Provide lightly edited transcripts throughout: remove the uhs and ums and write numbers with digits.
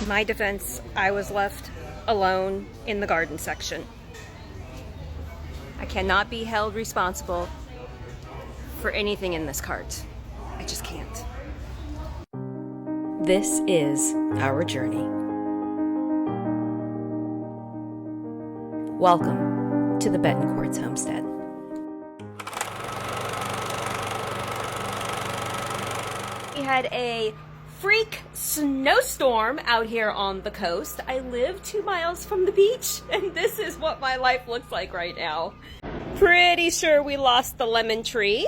In my defense, I was left alone in the garden section. I cannot be held responsible for anything in this cart. I just can't. This is our journey. Welcome to the Betancourts homestead. We had a freak snowstorm out here on the coast. I live 2 miles from the beach, and this is what my life looks like right now. Pretty sure we lost the lemon tree.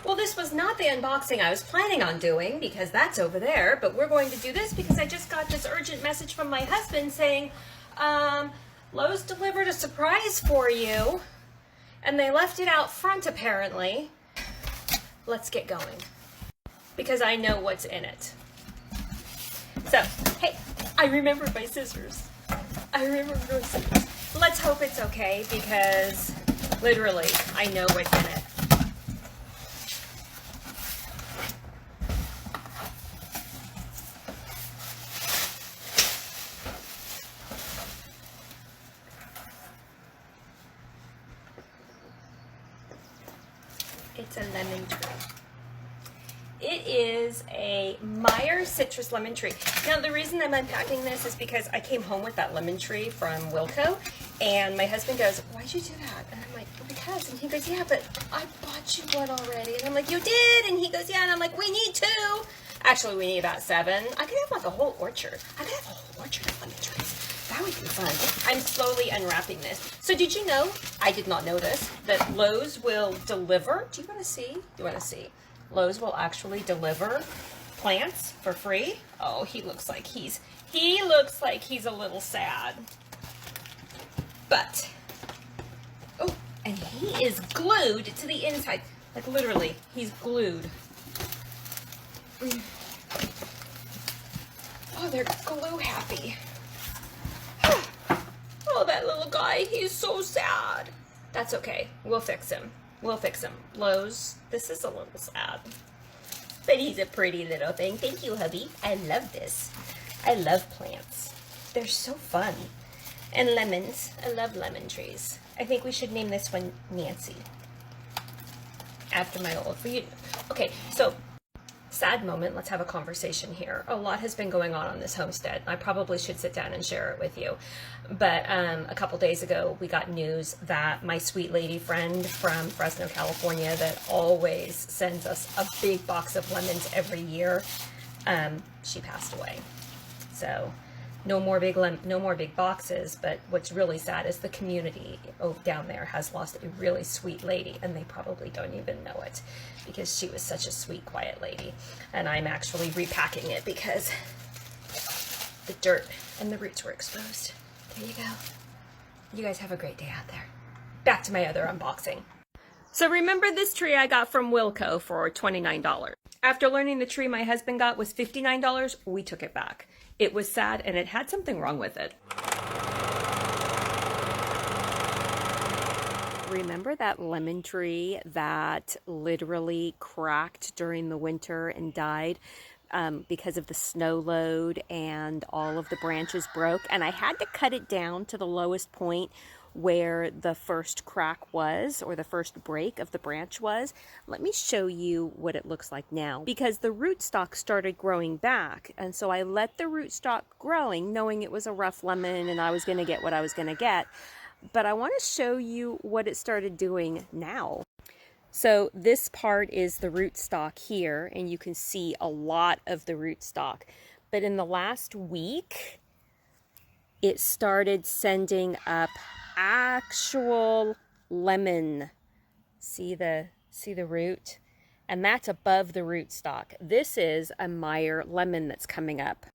Well, this was not the unboxing I was planning on doing because that's over there, but we're going to do this because I just got this urgent message from my husband saying, Lowe's delivered a surprise for you. And they left it out front, apparently. Let's get going. Because I know what's in it. So, hey, I remembered my scissors. Let's hope it's okay, because literally, I know what's in it. It's a lemon tree. It is a Meyer citrus lemon tree. Now, the reason I'm unpacking this is because I came home with that lemon tree from Wilco, and my husband goes, "Why'd you do that?" And I'm like, "Well, because." And he goes, "Yeah, but I bought you one already." And I'm like, "You did?" And he goes, "Yeah." And I'm like, "We need 2. Actually, we need about 7. I could have like a whole orchard. I could have a whole orchard of lemon trees. That would be fun." I'm slowly unwrapping this. So did you know, I did not know this, that Lowe's will deliver, do you want to see? You want to see? Lowe's will actually deliver plants for free. Oh, he looks like he's a little sad. But, oh, and he is glued to the inside. Like literally, he's glued. Oh, they're glue happy. Oh, that little guy, he's so sad. That's okay. We'll fix him. Lowe's, this is a little sad. But he's a pretty little thing. Thank you, hubby. I love this. I love plants. They're so fun. And lemons. I love lemon trees. I think we should name this one Nancy. After my old reunion. Okay, so sad moment. Let's have a conversation here. A lot has been going on this homestead. I probably should sit down and share it with you. But a couple days ago, we got news that my sweet lady friend from Fresno, California, that always sends us a big box of lemons every year, she passed away. So no more big boxes. But what's really sad is the community down there has lost a really sweet lady, and they probably don't even know it because she was such a sweet, quiet lady. And I'm actually repacking it because the dirt and the roots were exposed. There you go. You guys have a great day out there. Back to my other unboxing. So remember this tree I got from Wilco for $29. After learning the tree my husband got was $59, we took it back. It was sad and it had something wrong with it. Remember that lemon tree that literally cracked during the winter and died because of the snow load and all of the branches broke? And I had to cut it down to the lowest point where the first crack was, or the first break of the branch was. Let me show you what it looks like now, because the rootstock started growing back, and so I let the rootstock growing, knowing it was a rough lemon and I was going to get what I was going to get. But I want to show you what it started doing now. So this part is the rootstock here, and you can see a lot of the rootstock. But in the last week, it started sending up actual lemon. See the root? And that's above the rootstock. This is a Meyer lemon that's coming up.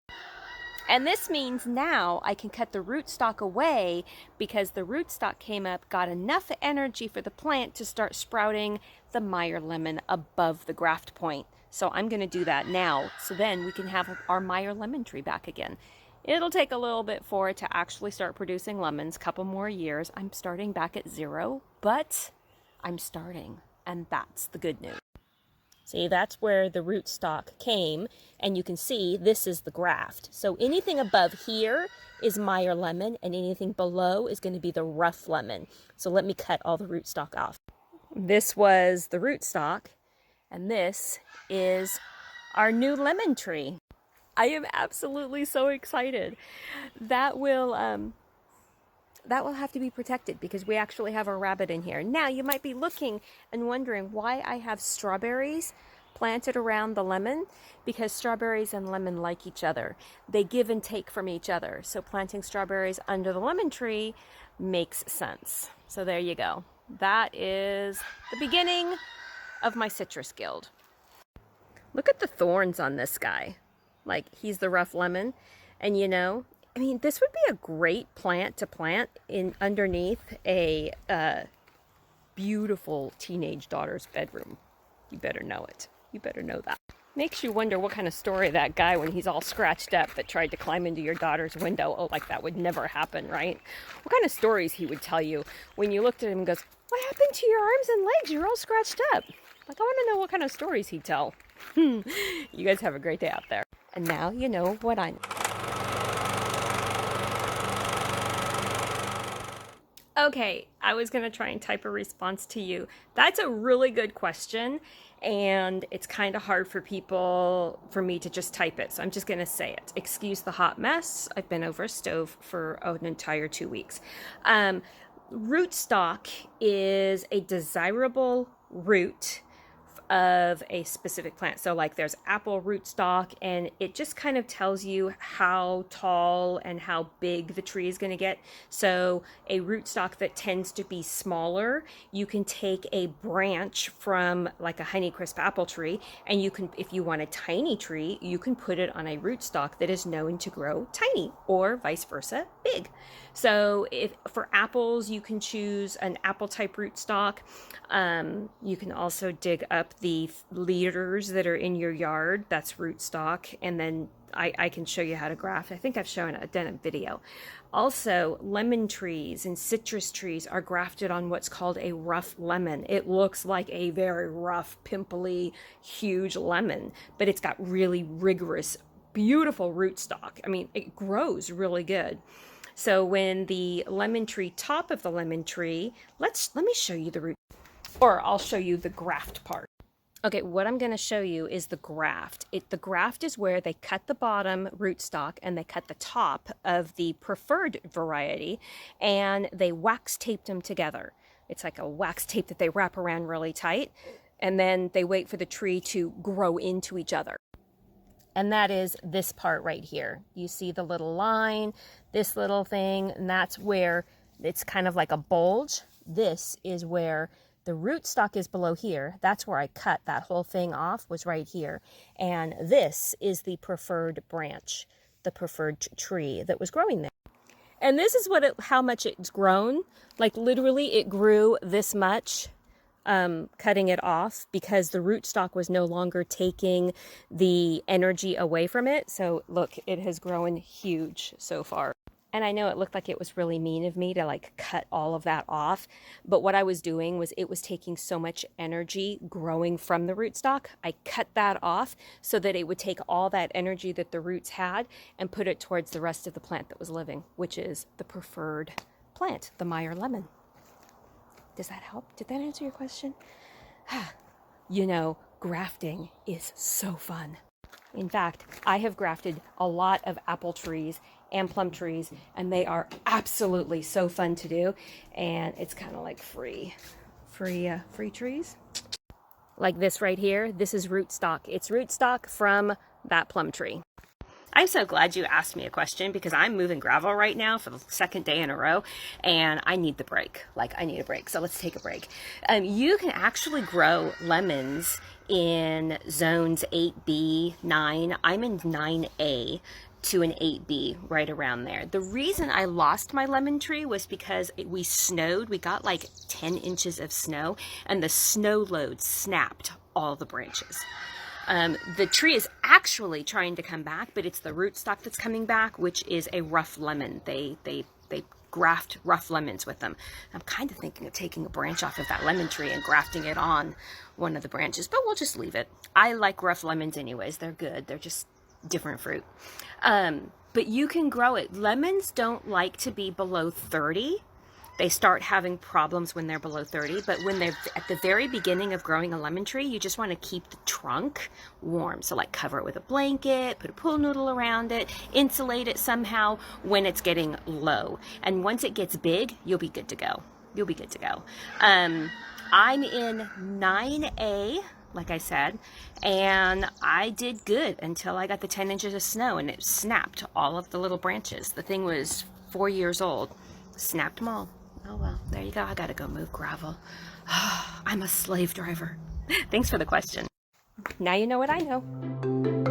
And this means now I can cut the rootstock away because the rootstock came up, got enough energy for the plant to start sprouting the Meyer lemon above the graft point. So I'm going to do that now, so then we can have our Meyer lemon tree back again. It'll take a little bit for it to actually start producing lemons, a couple more years. I'm starting back at 0, but I'm starting, and that's the good news. See, that's where the rootstock came, and you can see this is the graft. So anything above here is Meyer lemon, and anything below is going to be the rough lemon. So let me cut all the rootstock off. This was the rootstock, and this is our new lemon tree. I am absolutely so excited. That will have to be protected because we actually have a rabbit in here. Now, you might be looking and wondering why I have strawberries planted around the lemon, because strawberries and lemon like each other. They give and take from each other. So planting strawberries under the lemon tree makes sense. So there you go. That is the beginning of my citrus guild. Look at the thorns on this guy. Like, he's the rough lemon. And you know, I mean, this would be a great plant to plant in underneath a beautiful teenage daughter's bedroom. You better know it. You better know that. Makes you wonder what kind of story that guy, when he's all scratched up, that tried to climb into your daughter's window. Oh, like that would never happen, right? What kind of stories he would tell you when you looked at him and goes, "What happened to your arms and legs? You're all scratched up." Like, I want to know what kind of stories he'd tell. You guys have a great day out there. And now you know what I know. Okay, I was going to try and type a response to you. That's a really good question, and it's kind of hard for me to just type it, so I'm just going to say it. Excuse the hot mess. I've been over a stove for an entire 2 weeks. Rootstock is a desirable root of a specific plant. So like there's apple rootstock, and it just kind of tells you how tall and how big the tree is going to get. So a rootstock that tends to be smaller, you can take a branch from like a Honeycrisp apple tree, and you can, if you want a tiny tree, you can put it on a rootstock that is known to grow tiny, or vice versa, big. So if for apples, you can choose an apple type rootstock. You can also dig up the leaders that are in your yard. That's rootstock. And then I can show you how to graft. I think I've done a video. Also, lemon trees and citrus trees are grafted on what's called a rough lemon. It looks like a very rough, pimply, huge lemon, but it's got really rigorous, beautiful rootstock. I mean, it grows really good. So when the lemon tree, top of the lemon tree, let me show you the root, or I'll show you the graft part. Okay, what I'm going to show you is the graft. The graft is where they cut the bottom rootstock and they cut the top of the preferred variety, and they wax taped them together. It's like a wax tape that they wrap around really tight, and then they wait for the tree to grow into each other. And that is this part right here. You see the little line, this little thing, and that's where it's kind of like a bulge. This is where the rootstock is below here. That's where I cut that whole thing off, was right here. And this is the preferred branch, the preferred tree that was growing there. And this is how much it's grown. Like literally it grew this much. Cutting it off because the rootstock was no longer taking the energy away from it. So look, it has grown huge so far. And I know it looked like it was really mean of me to like cut all of that off, but what I was doing was it was taking so much energy growing from the rootstock. I cut that off so that it would take all that energy that the roots had and put it towards the rest of the plant that was living, which is the preferred plant, the Meyer lemon. Does that help? Did that answer your question? You know, grafting is so fun. In fact, I have grafted a lot of apple trees and plum trees, and they are absolutely so fun to do. And it's kind of like free trees. Like this right here, this is rootstock. It's rootstock from that plum tree. I'm so glad you asked me a question because I'm moving gravel right now for the second day in a row, and I need the break. Like, I need a break. So let's take a break. You can actually grow lemons in zones 8B, 9. I'm in 9A to an 8B, right around there. The reason I lost my lemon tree was because we snowed. We got like 10 inches of snow, and the snow load snapped all the branches. The tree is actually trying to come back, but it's the rootstock that's coming back, which is a rough lemon. They graft rough lemons with them. I'm kind of thinking of taking a branch off of that lemon tree and grafting it on one of the branches, but we'll just leave it. I like rough lemons anyways. They're good. They're just different fruit. But you can grow it. Lemons don't like to be below 30. They start having problems when they're below 30, but when they're at the very beginning of growing a lemon tree, you just want to keep the trunk warm. So like cover it with a blanket, put a pool noodle around it, insulate it somehow when it's getting low. And once it gets big, you'll be good to go. You'll be good to go. I'm in 9A, like I said, and I did good until I got the 10 inches of snow and it snapped all of the little branches. The thing was 4 years old. Snapped them all. Oh well, there you go. I gotta go move gravel. I'm a slave driver. Thanks for the question. Now you know what I know.